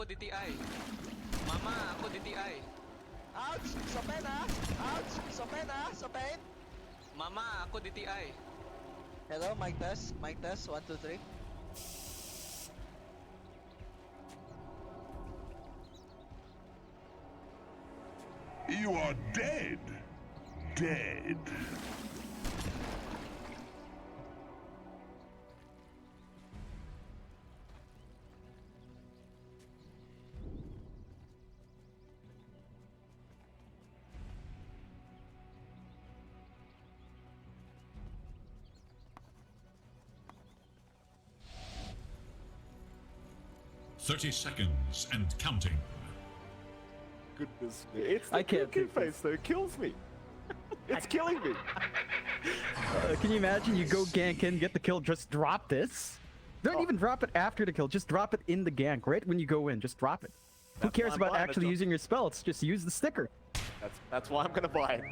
ako DTI. Mama, ako DTI. Ouch! Sopen ah! Ouch! Sopen ah! Sopen! Mama, ako DTI. Hello, mic test. Mic test. 1, 2, 3. You are dead. Dead.30 seconds and counting. Goodness me. It's the I can't cookie take this. face though. It kills me. It's killing me. Can you imagine you go gank in, get the kill, just drop this? Don't even drop it after the kill, just drop it in the gank, right when you go in, just drop it. Who cares why I'm about buying it, actually John. using your spells? Just use the sticker. That's why I'm gonna buy it.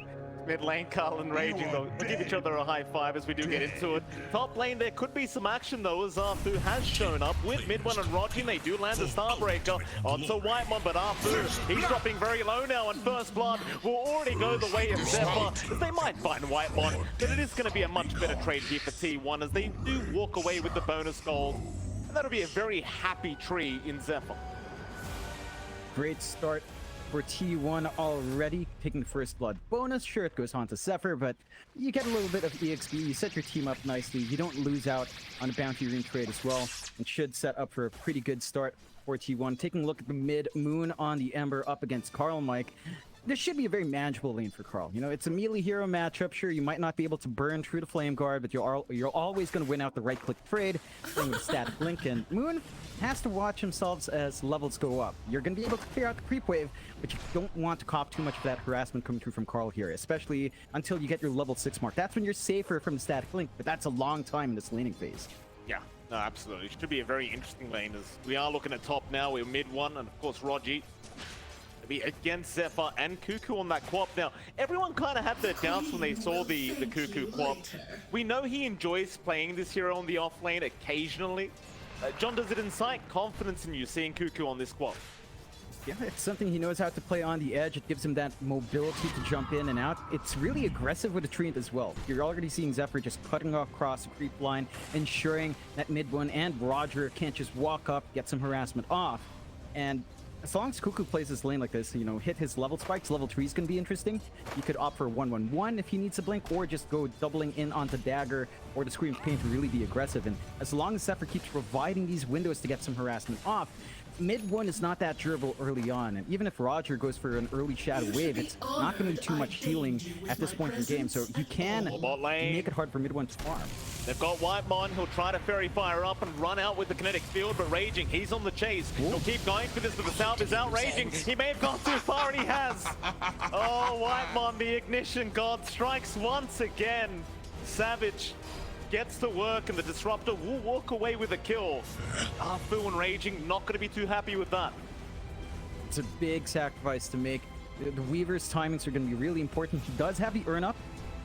Mid lane, Carl and Raging, they'll give each other a high five as we do get into it. Top lane, there could be some action though, as Arfu has shown up with mid one and Rodging. They do land a Starbreaker onto Whitemon, but Arfu, he's dropping very low now, and First Blood will already go the way of Zephyr. They might find Whitemon, but it is going to be a much better trade here for T1 as they do walk away with the bonus gold. And that'll be a very happy tree in Zephyr. Great start for T1 already, taking the first blood bonus. Sure, it goes on to Zephyr, but you get a little bit of EXP. You set your team up nicely. You don't lose out on a bounty rune trade as well. It should set up for a pretty good start for T1. Taking a look at the mid, Moon on the Ember up against Carl Mike. This should be a very manageable lane for Carl. You know, it's a melee hero matchup. Sure, you might not be able to burn through the Flame Guard, but you're always going to win out the right-click trade, playing with static blink. And Moon has to watch himself as levels go up. You're going to be able to clear out the creep wave, but you don't want to cop too much of that harassment coming through from Carl here, especially until you get your level 6 mark. That's when you're safer from the static blink, but that's a long time in this laning phase. Yeah, no, absolutely. It should be a very interesting lane as we are looking at top now. We're mid one, and of course, Rogi. Be against Zephyr and Cuckoo on that Quap. Now, everyone kind of had their doubts when they saw the Cuckoo Quap. We know he enjoys playing this hero on the off lane occasionally. John, does it incite confidence in you seeing Cuckoo on this Quap? Yeah, it's something he knows how to play on the edge. It gives him that mobility to jump in and out. It's really aggressive with the treant as well. You're already seeing Zephyr just cutting across the creep line, ensuring that mid one and Roger can't just walk up, get some harassment off. And as long as Cuckoo plays this lane like this, you know, hit his level spikes, level 3 is going to be interesting. You could opt for 1-1-1 if he needs a blink, or just go doubling in onto Dagger or the Scream Pain to really be aggressive. And as long as Zephyr keeps providing these windows to get some harassment off, mid one is not that durable early on. And even if Roger goes for an early Shadow Wave, it's not going to be too much healing at this point in the game. So you can make it hard for mid one to farm. They've got Whitemon. He'll try to Fairy Fire up and run out with the kinetic field, but Raging, he's on the chase. He'll keep going for this, but the Salve is out. Raging, he may have gone too far, and he has. Oh, Whitemon, the Ignition God, strikes once again. Savage gets to work, and the Disruptor will walk away with a kill. Arfu and Raging not going to be too happy with that. It's a big sacrifice to make. The Weaver's timings are going to be really important. He does have the Earn Up,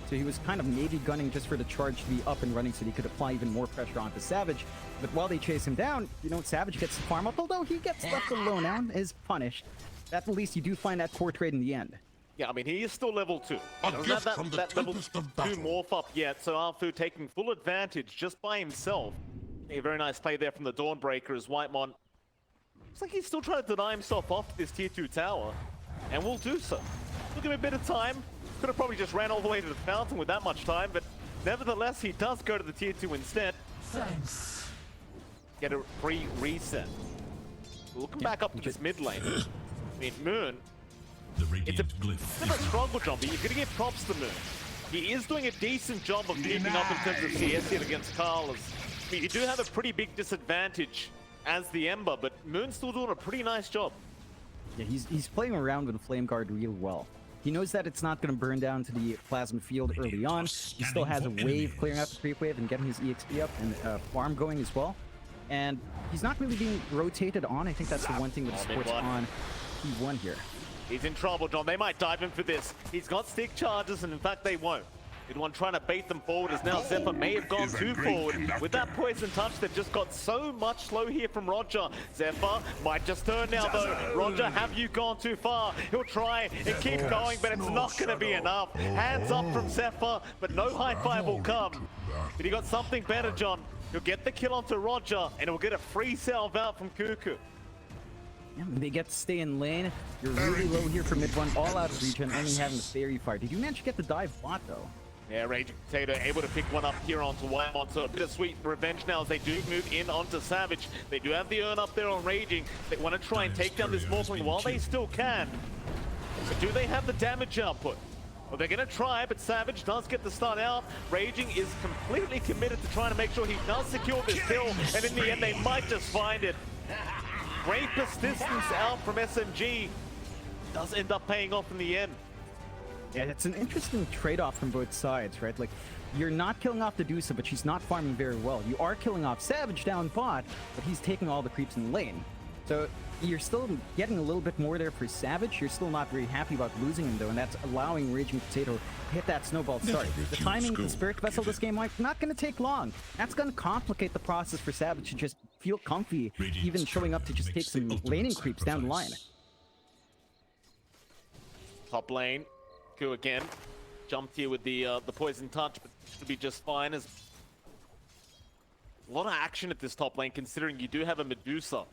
so he was kind of maybe gunning just for the charge to be up and running so he could apply even more pressure onto Savage. But while they chase him down, you know, Savage gets the farm up, although he gets left alone now, is punished. At least you do find that core trade in the end. Yeah, I mean, he is still level 2. Doesn't have that level 2 morph up yet, so Arfu taking full advantage just by himself. A very nice play there from the Dawnbreaker as Whitemon. Looks like he's still trying to deny himself off this tier 2 tower, and will do so. Look at him a bit of time. Could have probably just ran all the way to the fountain with that much time, but nevertheless, he does go to the tier 2 instead. Thanks. Get a free reset. Looking back up to this mid lane. I mean, Moon. It's a bit of a struggle, John, but you're going to give props to Moon. He is doing a decent job of keeping up in terms of CS hit against Carl. I mean, you do have a pretty big disadvantage as the Ember, but Moon's still doing a pretty nice job. Yeah, he's playing around with the Flame Guard real well. He knows that it's not going to burn down to the Plasma Field early on. He still has a wave clearing out the creep wave and getting his EXP up, and farm going as well. And he's not really being rotated on. I think that's the one thing that supports on T1 here. He's in trouble, John. They might dive him for this. He's got stick charges, and in fact, they won't. Mid1 trying to bait them forward as now Zephyr may have gone Is a too great forward. conductor. With that poison touch, they've just got so much slow here from Roger. Zephyr might just turn now though. Roger, have you gone too far? He'll try and keep going, but it's not going to be enough. Hands up from Zephyr, but no high five will come. But he got something better, John. He'll get the kill onto Roger, and he'll get a free salve out from Cuckoo. Yeah, they get to stay in lane. You're really low here for mid one, all out of regen, only having the fairy fire. Did you manage to get the dive bot though? Yeah, Raging Potato able to pick one up here onto Whitemon, so a bit of sweet revenge now as they do move in onto Savage. They do have the urn up there on Raging. They want to try and take down this Morphling while they still can. But do they have the damage output? Well, they're going to try, but Savage does get the start out. Raging is completely committed to trying to make sure he does secure this kill, and in the end, they might just find it. Great persistence out from SMG. Does end up paying off in the end. Yeah, it's an interesting trade-off from both sides, right? Like, you're not killing off the Medusa, but she's not farming very well. You are killing off Savage down bot, but he's taking all the creeps in the lane. So you're still getting a little bit more there for Savage. You're still not very happy about losing him, though, and that's allowing Raging Potato to hit that snowball start. The timing of the Spirit Vessel this game, like, not going to take long. That's going to complicate the process for Savage to just feel comfy, even showing up to just take some laning creeps down the line. Top lane, Ku again. Jumped here with the poison touch, but should be just fine. As a lot of action at this top lane, considering you do have a Medusa.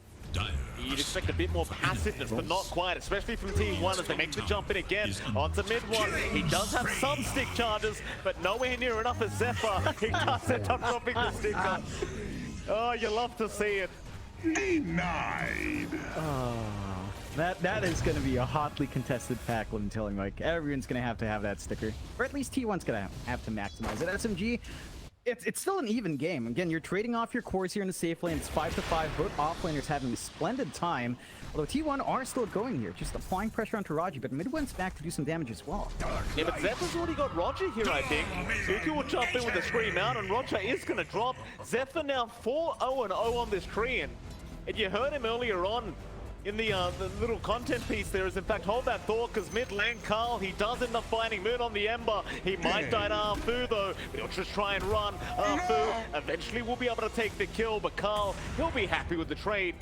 You'd expect a bit more passiveness, but not quite, especially from Team 1 as they make the jump in again onto mid 1. He does have some stick charges, but nowhere near enough as Zephyr. He does end up dropping the sticker. Oh, you love to see it. Denied. That is going to be a hotly contested pack, let me tell you, Mike. Everyone's going to have that sticker. Or at least T1's going to have to maximize it. SMG, it's still an even game. Again, you're trading off your cores here in the safe lane. It's 5-5. Both offlaners having a splendid time. Although T1 are still going here, just applying pressure onto Raji, but mid-one's back to do some damage as well. Yeah, but Zephyr's already got Roger here, I think. Suki will jump in with a scream out, and Roger is going to drop. Zephyr now 4-0-0 on this Korean. And you heard him earlier on in the little content piece there is, in fact, hold that thought, because mid lane Carl, he does end up finding Moon on the Ember. He might die to Arfu though, but he'll just try and run. Arfu eventually will be able to take the kill, but Carl, he'll be happy with the trade.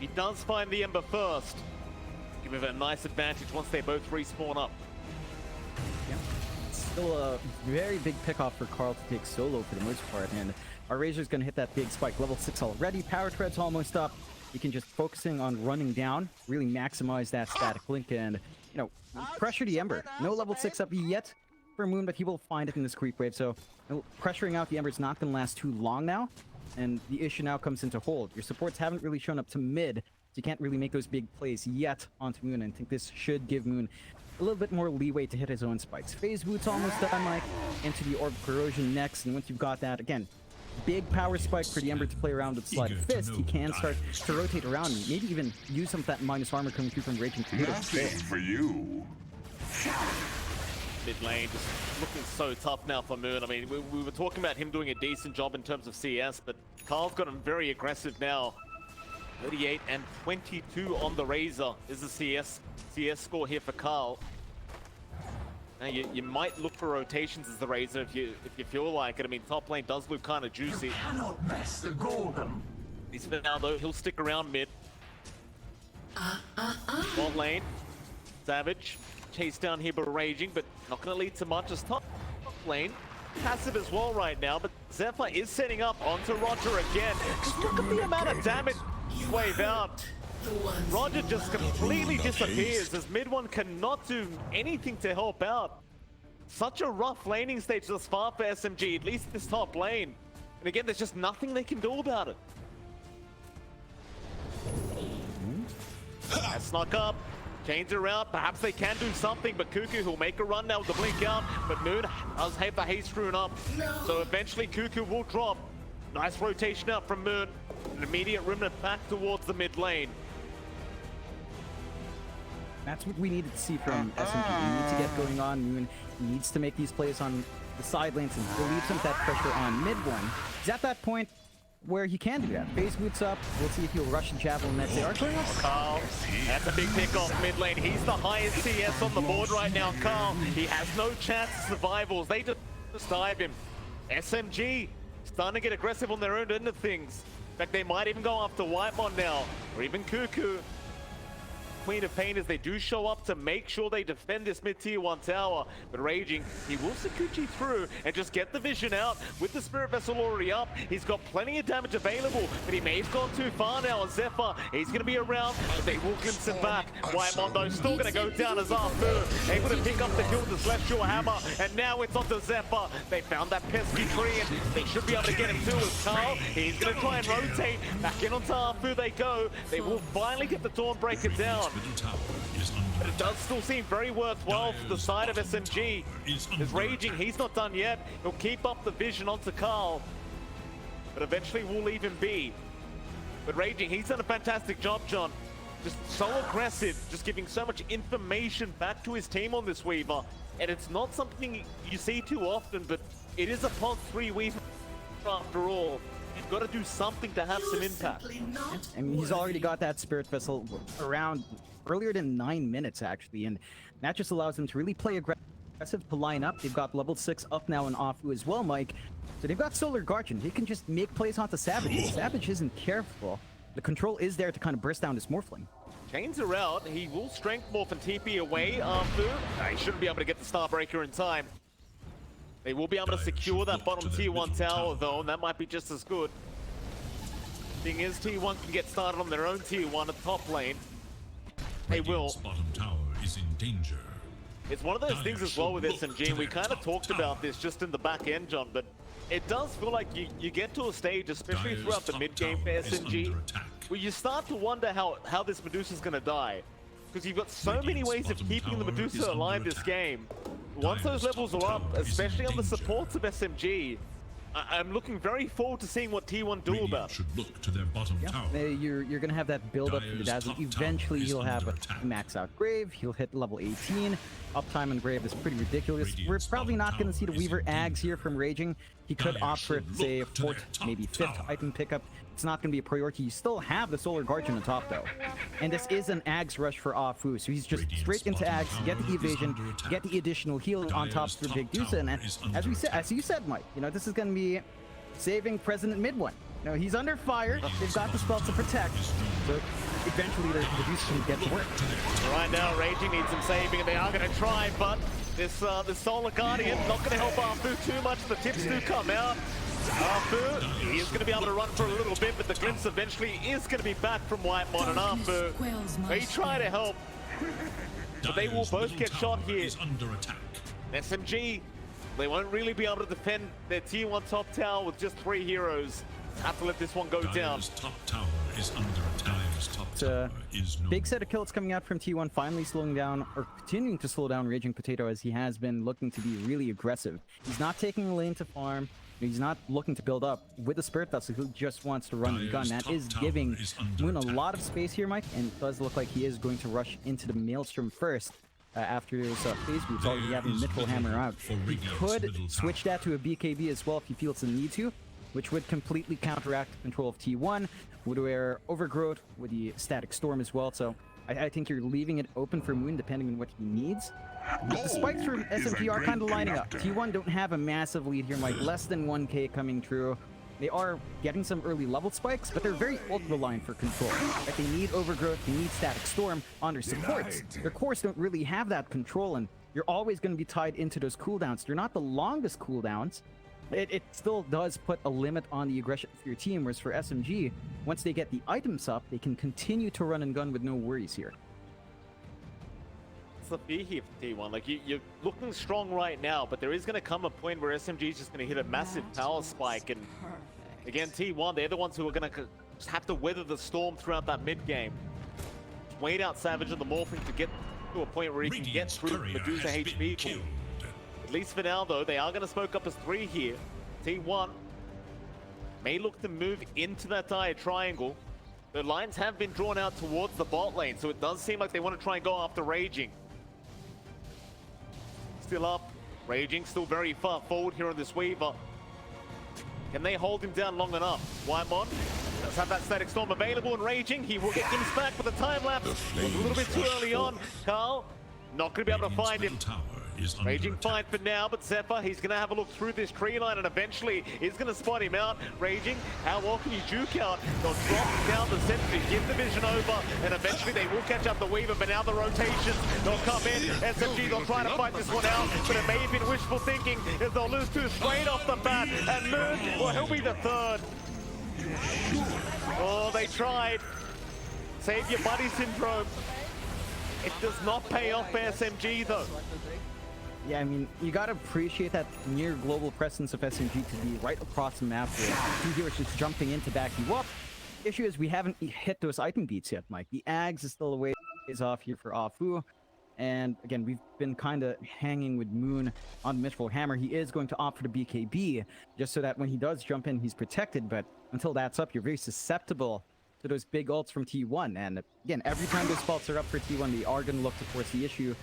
He does find the Ember first. Give him a nice advantage once they both respawn up. Yep. Still a very big pickoff for Carl to take solo for the most part, and our Razor's gonna hit that big spike. Level 6 already, power tread's almost up. You can just focusing on running down, really maximize that static link and, you know, pressure the Ember. No level 6 up yet for Moon, but he will find it in this creep wave. So pressuring out the Ember is not going to last too long now. And the issue now comes into hold. Your supports haven't really shown up to mid, so you can't really make those big plays yet onto Moon. And I think this should give Moon a little bit more leeway to hit his own spikes. Phase Boot's almost done, Mike. Into the Orb of Corrosion next. And once you've got that, again, big power spike for the Ember to play around with Slide Fist. He can start to rotate around me. Maybe even use some of that minus armor coming through from Raging Potato. Nothing for you. Mid lane just looking so tough now for Moon. I mean, we were talking about him doing a decent job in terms of CS, but Carl's got him very aggressive now. 38 and 22 on the Razor is the CS score here for Carl. Now you might look for rotations as the Razor if you feel like it. I mean, top lane does look kind of juicy. Cannot mess the golden. He's for now though, he'll stick around mid. Bot lane, Savage, chase down here by Raging, but not going to lead to much as top lane. Passive as well right now, but Zephyr is setting up onto Roger again. Just look at the amount of damage wave out. Roger just completely disappears as mid one cannot do anything to help out. Such a rough laning stage thus far for SMG, at least this top lane. And again, there's just nothing they can do about it. That snuck up, chains are out, perhaps they can do something, but Cuckoo who'll make a run now with the blink out, but Moon does have the haste screwing up. So eventually Cuckoo will drop. Nice rotation out from Moon. An immediate remnant back towards the mid lane. That's what we needed to see from SMG. We need to get going on. Moon needs to make these plays on the side lanes and relieve some of that pressure on mid one. He's at that point where he can do that. Phase boots up. We'll see if he'll rush the Javelin next. They are clearing up. Carl, that's a big pick off mid lane. He's the highest CS on the board right now. Carl, he has no chance of survivals. They just dive him. SMG starting to get aggressive on their own end of things. In fact, they might even go after Whitemon now, or even Cuckoo. Queen of Pain as they do show up to make sure they defend this mid-tier 1 tower. But Raging, he will Sakuchi through and just get the vision out. With the Spirit Vessel already up, he's got plenty of damage available, but he may have gone too far now. And Zephyr, he's going to be around, but they will glimpse him back. Whitemon, though, still going to go down as Arthur, able to pick up the kill with the Celestial Hammer, and now it's onto Zephyr. They found that pesky tree, and they should be able to get him too as Carl. He's going to try and rotate. Back in onto Arthur they go. They will finally get the Dawnbreaker down. Middle tower is under But it attack. does still seem very worthwhile for the side of SMG. Is Raging, he's not done yet. He'll keep up the vision onto Carl, but eventually will leave him be. But Raging, he's done a fantastic job, John. Just so aggressive, just giving so much information back to his team on this Weaver. And it's not something you see too often, but it is a Pond 3 Weaver after all. You've got to do something to have some impact. I mean, he's already got that Spirit Vessel around earlier than 9 minutes, actually, and that just allows them to really play aggressive to line up. They've got level 6 up now in Afu as well, Mike. So they've got Solar Guardian. They can just make plays onto Savage. Savage isn't careful. The control is there to kind of burst down this Morphling. Chains are out. He will Strength Morph and TP away after. He shouldn't be able to get the Starbreaker in time. They will be able to secure that bottom tier 1 tower though, and that might be just as good. Thing is, T1 can get started on their own tier 1 at top lane. They will. Radiant's bottom tower is in danger. It's one of those things as well with SMG, and we kind of talked about this just in the back end, John, but it does feel like you get to a stage, especially Dire's throughout the top mid-game for tower is SMG, under attack. where you start to wonder how this Medusa's going to die. Because you've got so many Radiant's ways of bottom keeping the tower Medusa is alive under this attack. game. Once those Dire's levels top are up, tower is in especially on the danger. supports of SMG, I'm looking very forward to seeing what T1 do Radiant about it. should look to their bottom tower. You're going to have that build up for the Dire's Dazzle. top tower Eventually, is he'll have under a attack. max out Grave. He'll hit level 18. Uptime on Grave is pretty ridiculous. Radiant's We're probably bottom not going to see the tower is Weaver in Ags danger. here from Raging. He could Dire opt for, should say, a look to their 4th, top maybe 5th tower. item pickup. It's not going to be a priority. You still have the Solar Guardian on top, though. And this is an Ags rush for Afu, so he's just Radiant's straight into bottom Ags, get the tower is evasion, under attack. get the additional heal on top Dire's for top Big Dusa. And tower is under as you said, Mike, you know, this is going to be saving President Midone. You know, he's under fire. They've got the spell to protect. So eventually the Dusa can get to work. Right now, Raging needs some saving, and they are going to try, but this Solar Guardian not going to help Arfu too much. The tips do come out. Arfu, he is going to be able to run for a little bit, but the glimpse eventually is going to be back from Whitemon and Arfu. They try to help, but they will Dire's both middle get shot tower here. is under attack. SMG, they won't really be able to defend their tier 1 top tower with just 3 heroes. Have to let this one go down. Dire's top tower is under attack. Dire's top a tower is no Big set of kills coming out from T1, finally slowing down, or continuing to slow down Raging Potato as he has been looking to be really aggressive. He's not taking a lane to farm. He's not looking to build up. With the Spirit Vessel, he just wants to run and gun. Dire's That top is tower giving is under Moon a attack. lot of space here, Mike, and it does look like he is going to rush into the Maelstrom first. After those phase boots already There having is Mythical little Hammer out. for He Radiant's could middle switch tower. that to a BKB as well if he feels the need to, which would completely counteract the control of T1. Would wear Overgrowth with the Static Storm as well, so I think you're leaving it open for Moon depending on what he needs. But the spikes from SMG are kind of lining up. T1 don't have a massive lead here, Mike. Less than 1k coming through. They are getting some early level spikes, but they're very ultra-reliant for control. Like, they need Overgrowth, they need Static Storm on their supports. Their cores don't really have that control, and you're always going to be tied into those cooldowns. They're not the longest cooldowns. It still does put a limit on the aggression for your team, whereas for SMG, once they get the items up, they can continue to run and gun with no worries here. It's the fear here for T1. Like, you're looking strong right now, but there is going to come a point where SMG is just going to hit a massive power spike. And again, T1, they're the ones who are going to just have to weather the storm throughout that mid game. Wait out Savage and the Morphing to get to a point where he can get Radiant's through courier Medusa has been HP. killed. At least for now, though, they are going to smoke up as 3 here. T1 may look to move into that dire triangle. The lines have been drawn out towards the bot lane, so it does seem like they want to try and go after Raging. Still up. Raging still very far forward here on this Weaver. Can they hold him down long enough? Whitemon does have that static storm available and raging. He will get glimpsed back for the time lapse. Was a little bit too early on. Carl not going to be able to Radiant's find him. middle tower is under Raging fine attack. for now, but Zephyr, he's going to have a look through this tree line and eventually he's going to spot him out. Raging, how well can you juke out? They'll drop down the center to give the vision over, and eventually they will catch up the Weaver, but now the rotations, they'll come in. SMG, they'll try to fight this one out, but it may have been wishful thinking as they'll lose two straight off the bat, and Moon, well, he'll be the third. Oh, they tried. Save your buddy syndrome. It does not pay off for SMG though. Yeah, I mean, you gotta appreciate that near global presence of SMG to be right across the map where two heroes just jumping in to back you up. Issue is we haven't hit those item beats yet, Mike. The Ags is still a ways off here for Afu. And again, we've been kind of hanging with Moon on the Mitchell Hammer. He is going to opt for the BKB just so that when he does jump in, he's protected. But until that's up, you're very susceptible to those big ults from T1. And again, every time those spells are up for T1, they are going to look to force the issue.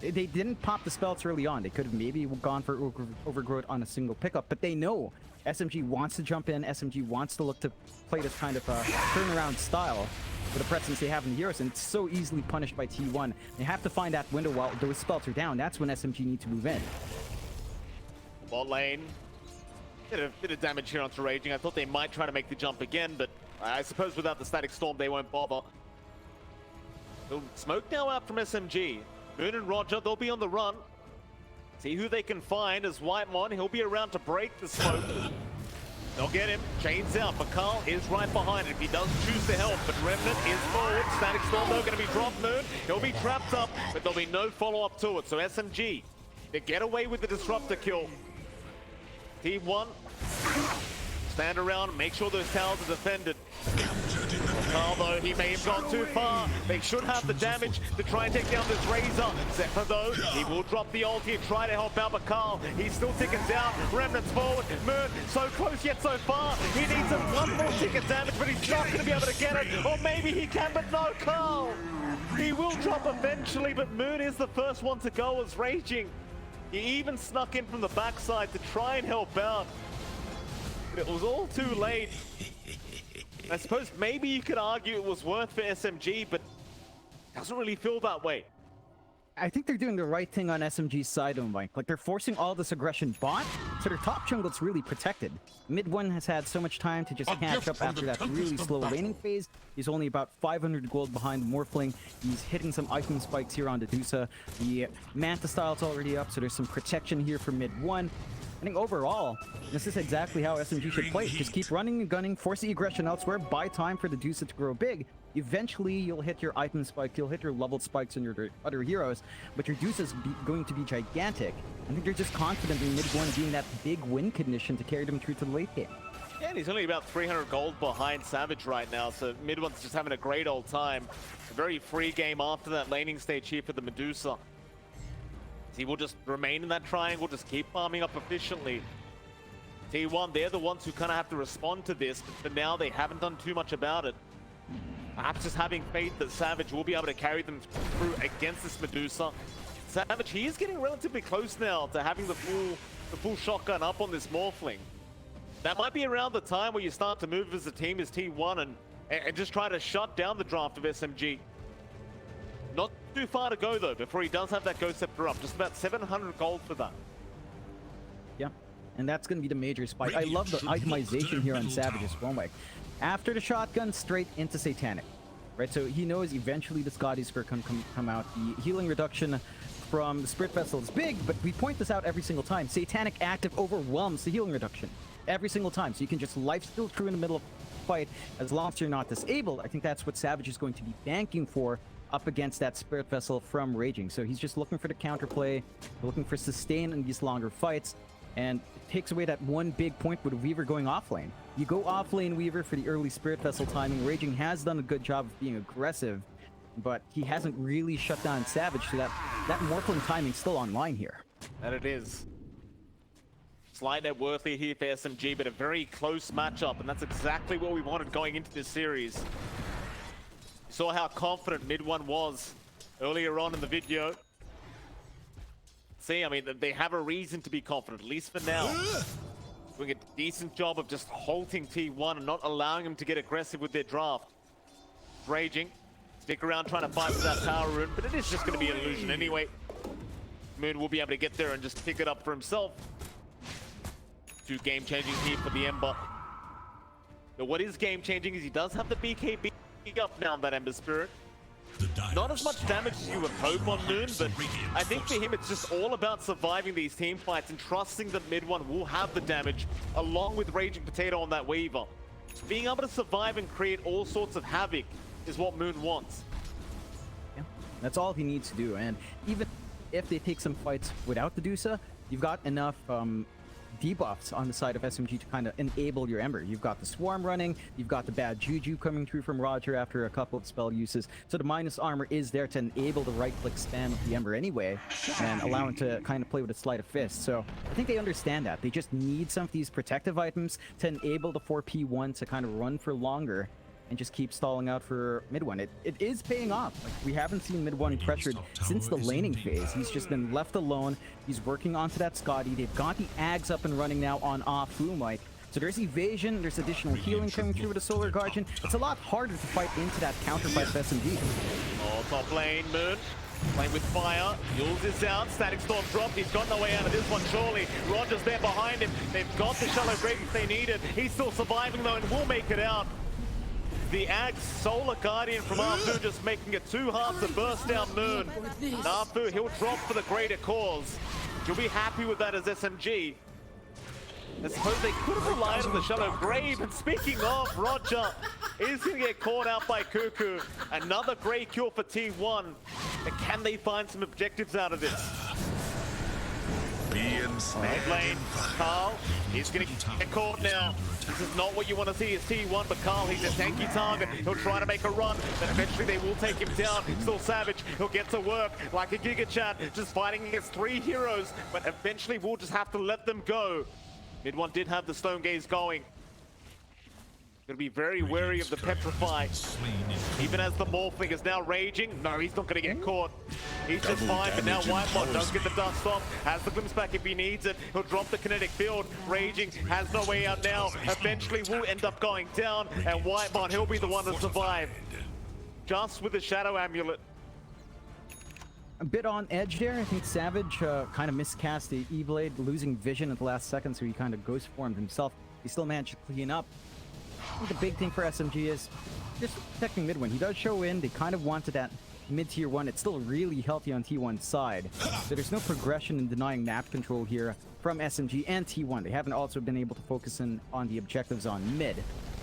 They didn't pop the spells early on. They could have maybe gone for Overgrowth on a single pickup, but they know SMG wants to jump in. SMG wants to look to play this kind of turnaround style with the presence they have in the heroes, and it's so easily punished by T1. They have to find that window while those spells are down. That's when SMG need to move in. Bot lane. Bit of damage here onto Raging. I thought they might try to make the jump again, but I suppose without the static storm, they won't bother. So smoke now out from SMG. Moon and Roger, they'll be on the run. See who they can find as Whitemon. He'll be around to break the smoke. They'll get him. Chains out, but Carl is right behind it if he does choose to help. But Remnant is forward. Static Storm, though, going to be dropped. Moon, he'll be trapped up, but there'll be no follow-up to it. So SMG, they get away with the Disruptor kill. T1, stand around, make sure those towers are defended. Carl, though, he may have gone too far. They should have the damage to try and take down this Razor. Zephyr, though, he will drop the ult here, try to help out, but Carl, he's still ticking down. Remnant's forward. Moon, so close yet so far. He needs one more tick of damage, but he's not going to be able to get it. Or maybe he can, but no, Carl. He will drop eventually, but Moon is the first one to go as Raging. He even snuck in from the backside to try and help out. But it was all too late. I suppose maybe you could argue it was worth for SMG, but it doesn't really feel that way. I think they're doing the right thing on SMG's side, though, Mike. Like, they're forcing all this aggression bot, so their top jungle's really protected. Mid one has had so much time to just catch up after that really slow laning phase. He's only about 500 gold behind Morphling. He's hitting some item spikes here on the Dusa. The Manta style's already up, so there's some protection here for mid one. I think overall, this is exactly how SMG should play. Just keep running and gunning, force the aggression elsewhere, buy time for the Dusa to grow big. Eventually, you'll hit your item spike, you'll hit your leveled spikes on your other heroes, but your Dusa's going to be gigantic. I think they're just confident in mid one being that big win condition to carry them through to the late game. Yeah, and he's only about 300 gold behind Savage right now, so mid one's just having a great old time. A very free game after that laning stage here for the Medusa. He will just remain in that triangle, just keep farming up efficiently. T1, they're the ones who kind of have to respond to this, but for now they haven't done too much about it. Perhaps just having faith that Savage will be able to carry them through against this Medusa. Savage, he is getting relatively close now to having the full shotgun up on this Morphling. That might be around the time where you start to move as a team as T1 and just try to shut down the draft of SMG. Not too far to go, though, before he does have that Ghost Scepter up. Just about 700 gold for that. Yeah, and that's going to be the major spike. I love the itemization here on Savage as well, Mike. After the shotgun, straight into Satanic. Right, so he knows eventually the Scotty's going to come out. The healing reduction from the Spirit Vessel is big, but we point this out every single time. Satanic active overwhelms the healing reduction. Every single time. So you can just lifesteal through in the middle of the fight as long as you're not disabled. I think that's what Savage is going to be banking for up against that Spirit Vessel from Raging. So he's just looking for the counterplay, looking for sustain in these longer fights, and it takes away that one big point with Weaver going offlane. You go offlane Weaver for the early Spirit Vessel timing. Raging has done a good job of being aggressive, but he hasn't really shut down Savage, so that Morphling timing's still online here. And it is. Slight net worth lead here for SMG, but a very close matchup, and that's exactly what we wanted going into this series. Saw how confident mid one was earlier on in the video. See, I mean, they have a reason to be confident, at least for now. doing a decent job of just halting T1 and not allowing them to get aggressive with their draft. Raging, stick around trying to fight for that power rune, but it is just going to be an illusion anyway. Moon will be able to get there and just pick it up for himself. 2 game-changing here for the Ember. But what is game-changing is he does have the BKB up now, that Ember Spirit. Not as much damage as you would hope on Moon, but I think for him it's just all about surviving these team fights and trusting that mid one will have the damage along with Raging Potato on that Weaver. Being able to survive and create all sorts of havoc is what Moon wants. Yeah, that's all he needs to do, and even if they take some fights without the Dusa, you've got enough debuffs on the side of SMG to kind of enable your Ember. You've got the Swarm running, you've got the bad Juju coming through from Roger after a couple of spell uses, so the minus armor is there to enable the right-click spam of the Ember anyway, and allow him to kind of play with a sleight of fist. So I think they understand that. They just need some of these protective items to enable the 4P1 to kind of run for longer and just keep stalling out for mid one. It is paying off. Like, we haven't seen mid one pressured since the laning phase. He's just been left alone. He's working onto that Scotty. They've got the Ags up and running now on Afu, Mike. So there's evasion, there's additional healing coming through with a Solar Guardian. It's a lot harder to fight into that counter fight of SMG. Oh, top lane, Moon. Playing with fire. Yules is out. Static Storm dropped. He's got no way out of this one, surely. Roger's there behind him. They've got the Shallow Grave if they need it. He's still surviving though and will make it out. The Axe Solar Guardian from Afu just making it too hard to burst down Moon. Afu, he'll drop for the greater cause. You'll be happy with that as SMG. I suppose they could have relied on the Shallow Grave. And speaking of, Roger is going to get caught out by Cuckoo. Another great kill for T1. But can they find some objectives out of this? Mid lane, Carl, he's going to get caught now. This is not what you want to see as T1, but Carl, he's a tanky target. He'll try to make a run, but eventually they will take him down. Still Savage, he'll get to work like a Giga Chat, just fighting against 3 heroes, but eventually we'll just have to let them go. Mid one did have the Stone Gaze going. Gonna be very wary of the Petrify. Even as the Morphling is now raging. No, he's not gonna get caught. He's just fine, but now Whitemon does get the dust off. Has the glimpse back if he needs it. He'll drop the kinetic field. Raging has no way out now. Eventually will end up going down, and Whitemon, he'll be the one to survive. Just with the Shadow Amulet. A bit on edge there. I think Savage kind of miscast the E-Blade, losing vision at the last second, so he kind of ghost formed himself. He still managed to clean up. I think the big thing for SMG is just protecting mid one. He does show in. They kind of wanted that mid tier 1. It's still really healthy on T1's side. So there's no progression in denying map control here from SMG and T1. They haven't also been able to focus in on the objectives on mid.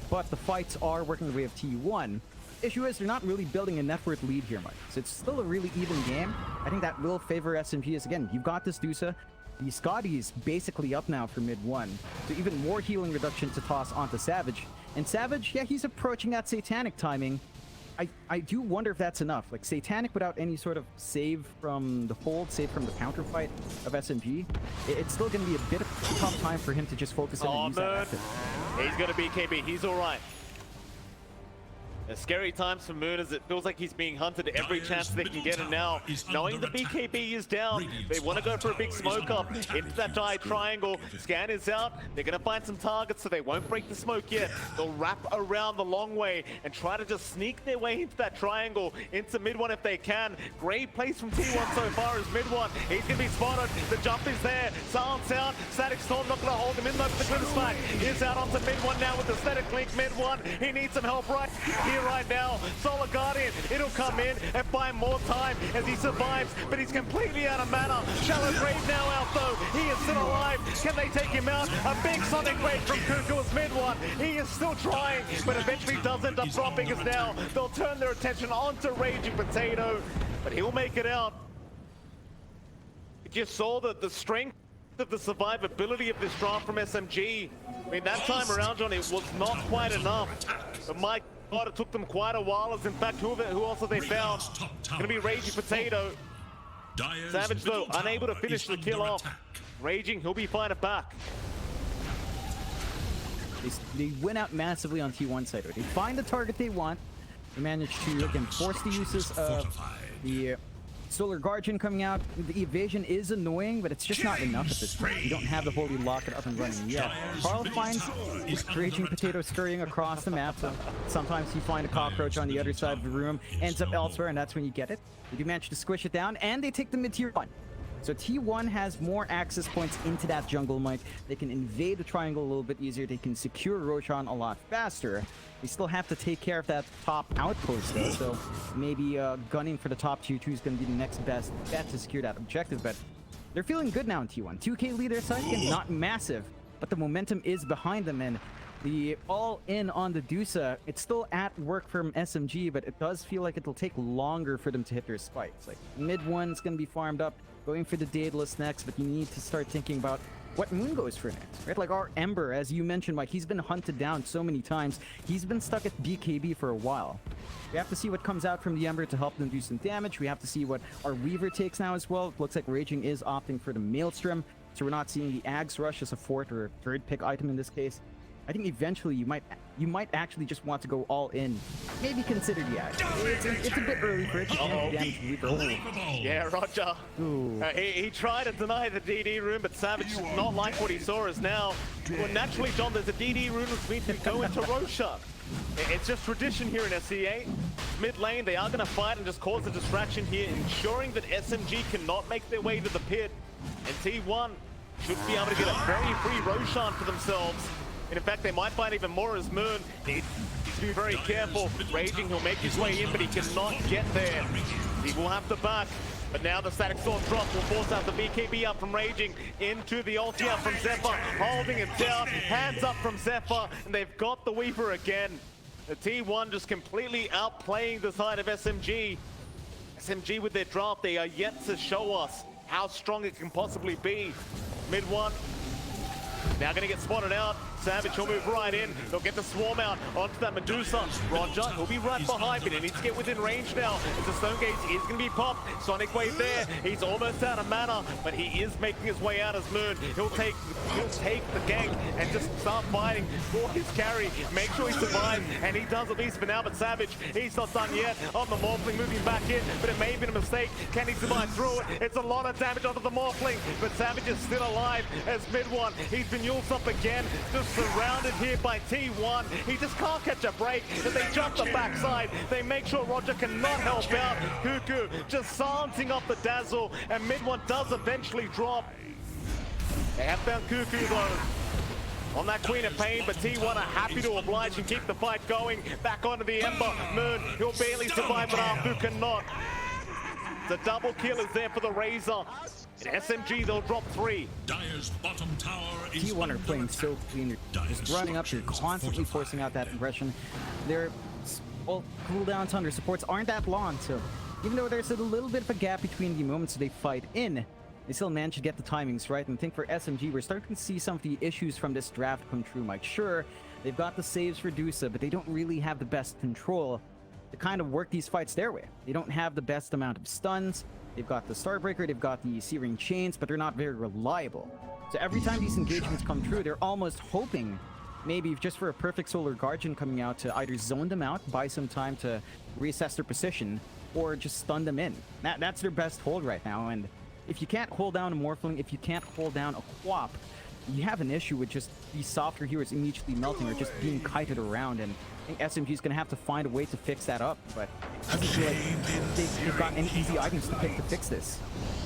But the fights are working the way of T1. Issue is they're not really building a net worth lead here, Mike. So it's still a really even game. I think that will favor SMG as, again, you've got this Dusa. The Scotty's basically up now for mid 1. So even more healing reduction to toss onto Savage. And Savage, yeah, he's approaching that Satanic timing. I do wonder if that's enough. Like, Satanic without any sort of save from the hold, save from the counter fight of SMG, it's still going to be a bit of a tough time for him to just focus in and use that effort. He's going to be KB. He's all right. A scary times for Moon as it feels like he's being hunted every chance they can get, and now knowing the BKB is down, they want to go for a big smoke up into that die triangle. Scan is out. They're going to find some targets, so they won't break the smoke yet. They'll wrap around the long way and try to just sneak their way into that triangle, into mid one if they can. Great place from T1 so far as mid one. He's going to be spotted. The jump is there. Silence out. Static Storm not going to hold him in though. The glimpse back is out onto mid one now with the static link. Mid one, he needs some help right here. Right now, Solar Guardian, it'll come in and buy more time as he survives, but he's completely out of mana. Shallow Grave now out though, he is still alive. Can they take him out? A big Sonic Blade from Cuckoo as mid one. He is still trying, but eventually does end up dropping as now they'll turn their attention onto Raging Potato, but he'll make it out. You just saw the strength of the survivability of this draft from SMG. I mean, that time around, Johnny, it was not quite enough. But my God, it took them quite a while, as in fact, who else have they found? Gonna be Raging Potato. Savage, though, unable to finish the kill off. Raging, he'll be fighting back. They win out massively on T1 side. They find the target they want. They manage to, again, force the uses of the Solar Guardian coming out. The evasion is annoying, but it's just not enough at this point. You don't have the Holy Locket up and running yet. Carl finds this Raging Potato scurrying across the map, so sometimes you find a cockroach on the other side of the room, ends up elsewhere, and that's when you get it. They do manage to squish it down, and they take the mid-tier 1. So T1 has more access points into that jungle, Mike. They can invade the triangle a little bit easier. They can secure Roshan a lot faster. They still have to take care of that top outpost, though. So maybe gunning for the top tier 2 is going to be the next best bet to secure that objective. But they're feeling good now in T1. 2K leader side, again, not massive, but the momentum is behind them. And the all-in on the Dusa, it's still at work from SMG, but it does feel like it'll take longer for them to hit their spikes. Like, mid 1's going to be farmed up. Going for the Daedalus next, but you need to start thinking about what moon goes for next, right? Like our Ember, as you mentioned, Mike, he's been hunted down so many times. He's been stuck at BKB for a while. We have to see what comes out from the Ember to help them do some damage. We have to see what our Weaver takes now as well. It looks like Raging is opting for the Maelstrom, so we're not seeing the Ags Rush as a fourth or third pick item in this case. I think eventually you might actually just want to go all in. Maybe consider the Ags. It's a bit early for it. Damage Weaver. Yeah, Roger. He tried to deny the DD rune, but Savage did not like what he saw as now. Well, naturally, John, there's a DD rune which means to go into Roshan. It's just tradition here in SEA. Mid lane, they are going to fight and just cause a distraction here, ensuring that SMG cannot make their way to the pit. And T1 should be able to get a very free Roshan for themselves. And in fact, they might find even more as Moon. Needs to be very careful. Raging, he'll make his way in, but he cannot get there. He will have to back. But now the Static Storm drop will force out the BKB up from Raging into the ulti up from Zephyr, holding it down. Hands up from Zephyr, and they've got the Weaver again. The T1 just completely outplaying the side of SMG. SMG with their draft, they are yet to show us how strong it can possibly be. Mid 1. Now going to get spotted out. Savage will move right in. They'll get the swarm out onto that Medusa. Roger, he'll be right behind, but he needs to get within range now. As the Stone Gaze is going to be popped. Sonic Wave there. He's almost out of mana, but he is making his way out as Moon. He'll take the gank and just start fighting for his carry. Make sure he survives, and he does at least for now. But Savage, he's not done yet. On the Morphling moving back in, but it may have been a mistake. Can he survive through it? It's a lot of damage onto the Morphling, but Savage is still alive as Mid 1. He's been Yuled up again, just surrounded here by T1. He just can't catch a break, but they jump the backside. They make sure Roger cannot help out. Cuckoo just silencing off the Dazzle, and Mid 1 does eventually drop. They have found Cuckoo though on that Queen of Pain, but T1 are happy to oblige and keep the fight going. Back onto the Ember. Moon, he'll barely survive, but Arfu cannot. The double kill is there for the Razor. In SMG, they'll drop 3. Dire's bottom tower is T1 are playing so clean. They're just running up. They're constantly forcing out that aggression. Their cooldowns on their supports aren't that long, so even though there's a little bit of a gap between the moments they fight in, they still manage to get the timings right. And I think for SMG, we're starting to see some of the issues from this draft come true, Mike. Sure, they've got the saves for Dusa, but they don't really have the best control to kind of work these fights their way. They don't have the best amount of stuns. They've got the Starbreaker, they've got the Searing Chains, but they're not very reliable. So every time these engagements come true, they're almost hoping maybe just for a perfect Solar Guardian coming out to either zone them out, buy some time to reassess their position, or just stun them in. That's their best hold right now, and if you can't hold down a Morphling, if you can't hold down a Quap, you have an issue with just these softer heroes immediately melting or just being kited around, and I think SMG is going to have to find a way to fix that up, but it doesn't feel like they've got any easy items to pick to fix this.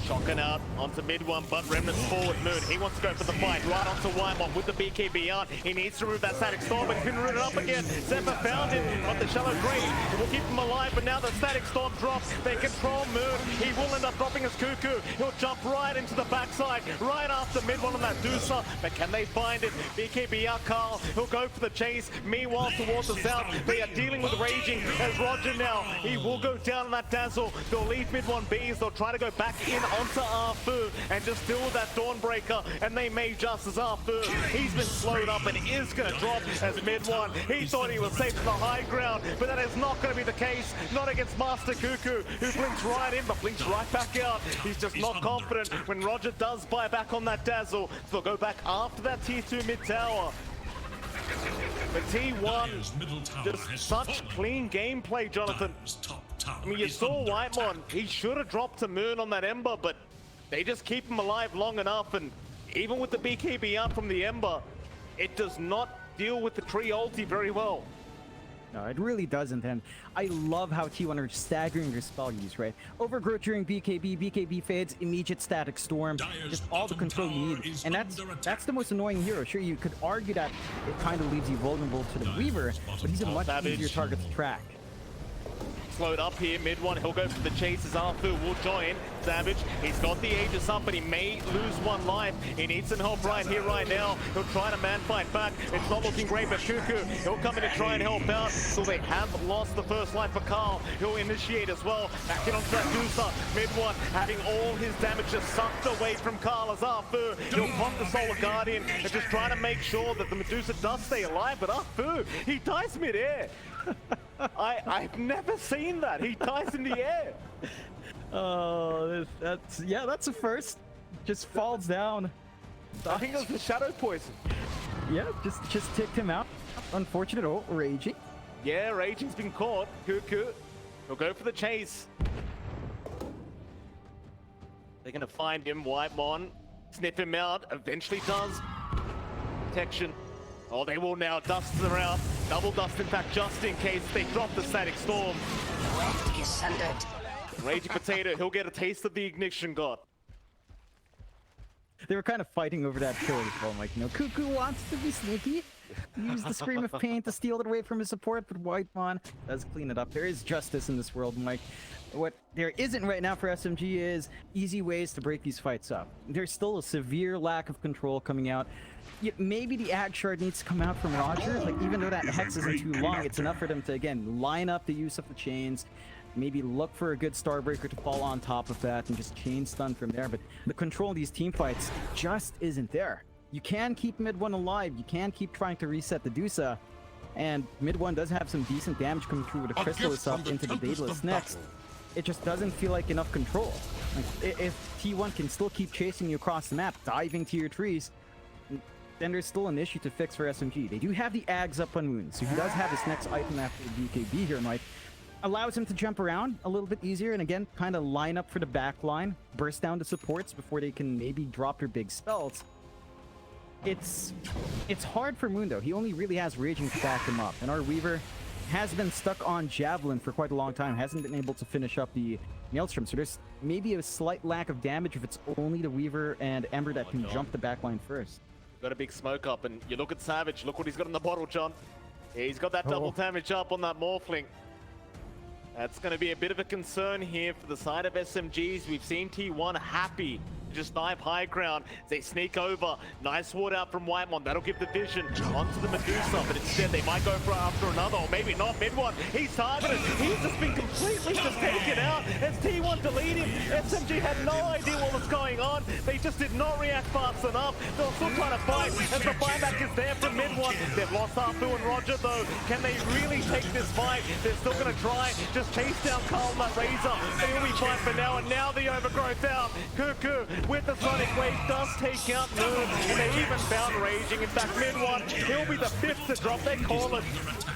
Shotgun out onto Mid 1, but Remnant's forward. Moon, he wants to go for the fight. Right onto Wymon with the BKB on. He needs to remove that Static Storm, but he couldn't root it up again. Zephyr found him on the shallow grave. It will keep him alive, but now the Static Storm drops. They control Moon. He will end up dropping his Cuckoo. He'll jump right into the backside, right after Mid 1 on that Dusa. But can they find it? BKB out, Carl. He'll go for the chase. Meanwhile, towards the south, they are dealing with Raging as Roger now. He will go down on that Dazzle. They'll leave Mid 1 Bs. They'll try to go back in onto Arfu and just deal with that Dawnbreaker, and they may just as Arfu. He's been slowed up and is going to drop as Mid 1. He thought he was safe to the high ground, but that is not going to be the case. Not against Master Cuckoo, who blinks right in but blinks right back out. He's just not confident when Roger does buy back on that Dazzle. So they'll go back after that tier 2 mid tower. But T1, just such clean gameplay, Jonathan. Dire's top tower I mean, you is saw under Whitemon. attack. He should have dropped a Moon on that Ember, but they just keep him alive long enough. And even with the BKB up from the Ember, it does not deal with the tree ulti very well. No, it really doesn't, and I love how T1 are staggering their spell use, right? Overgrowth during BKB fades, immediate static storm, Dire's just all the bottom control you tower need. is And under attack. that's the most annoying hero. Sure, you could argue that it kind of leaves you vulnerable to the Dire's Weaver, bottom but he's a tower much Savage. easier target to track. Slowed up here, mid one, he'll go for the chase as Arfu will join. Savage, he's got the Aegis up, but he may lose one life. He needs some help right here, right now. He'll try to man fight back. It's not looking great, but Cuckoo, he'll come in and try and help out. So they have lost the first life for Carl. He'll initiate as well. Back in onto that Dusa, mid one, having all his damage just sucked away from Carl as Arfu. He'll pop the Solar Guardian and just trying to make sure that the Medusa does stay alive, but Arfu, he dies mid-air. I've never seen that. He dies in the air. Oh, that's a first. Just falls down. I think it was the shadow poison. Yeah, just ticked him out. Unfortunate. Oh, raging. Yeah, Raging's been caught. Cuckoo, he'll go for the chase. They're gonna find him. Whitemon, sniff him out. Eventually does. Protection. Oh, they will now dust them out. Double dust, in fact, just in case they drop the static storm. Wet is sundered. Raging Potato, he'll get a taste of the ignition god. They were kind of fighting over that kill as well. Like, Cuckoo wants to be sneaky. Use the Scream of Pain to steal it away from his support, but Whitemon does clean it up. There is justice in this world, Mike. What there isn't right now for SMG is easy ways to break these fights up. There's still a severe lack of control coming out. Maybe the Ag Shard needs to come out from Roger. Like, even though that Hex isn't too long, it's enough for them to, again, line up the use of the chains. Maybe look for a good Starbreaker to fall on top of that and just chain stun from there. But the control of these team fights just isn't there. You can keep mid one alive. You can keep trying to reset the Dusa. And mid one does have some decent damage coming through with a Chrysalis up into the Daedalus next. It just doesn't feel like enough control. Like, if T1 can still keep chasing you across the map, diving to your trees, then there's still an issue to fix for SMG. They do have the Ags up on Moon, so he does have his next item after the BKB here, Mike. Allows him to jump around a little bit easier, and again, kind of line up for the back line, burst down the supports before they can maybe drop their big spells. It's hard for Moon, though. He only really has Raging to back him up, and our Weaver has been stuck on Javelin for quite a long time, hasn't been able to finish up the Maelstrom, so there's maybe a slight lack of damage if it's only the Weaver and Ember that can jump the back line first. Got a big smoke up, and you look at Savage. Look what he's got in the bottle, John. He's got that double damage up on that Morphling. That's going to be a bit of a concern here for the side of SMGs. We've seen T1 happy to just dive high ground. They sneak over. Nice ward out from Whitemon. That'll give the vision onto the Medusa, but instead they might go for after another, or maybe not. Mid one, he's targeted. He's just been completely just taken out as T1 delete him. SMG had no idea what was going on. They just did not react fast enough. They were still trying to fight, as the buyback is there from mid one. They've lost Arfu and Roger, though. Can they really take this fight? They're still going to try. Just chase down Carl and that Razor. They'll be fine for now, and now the overgrowth out. Cuckoo with the Sonic Wave does take out Moon, and they even found Raging. In fact, mid one, he'll be the fifth to drop. They call it.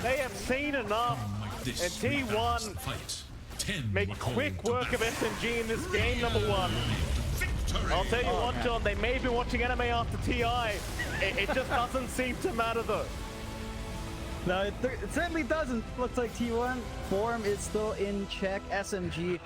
They have seen enough, and T1 make quick work of SMG in this game, number one. I'll tell you what, John, they may be watching anime after TI. It just doesn't seem to matter, though. No, it certainly doesn't. Looks like T1 form is still in check. SMG.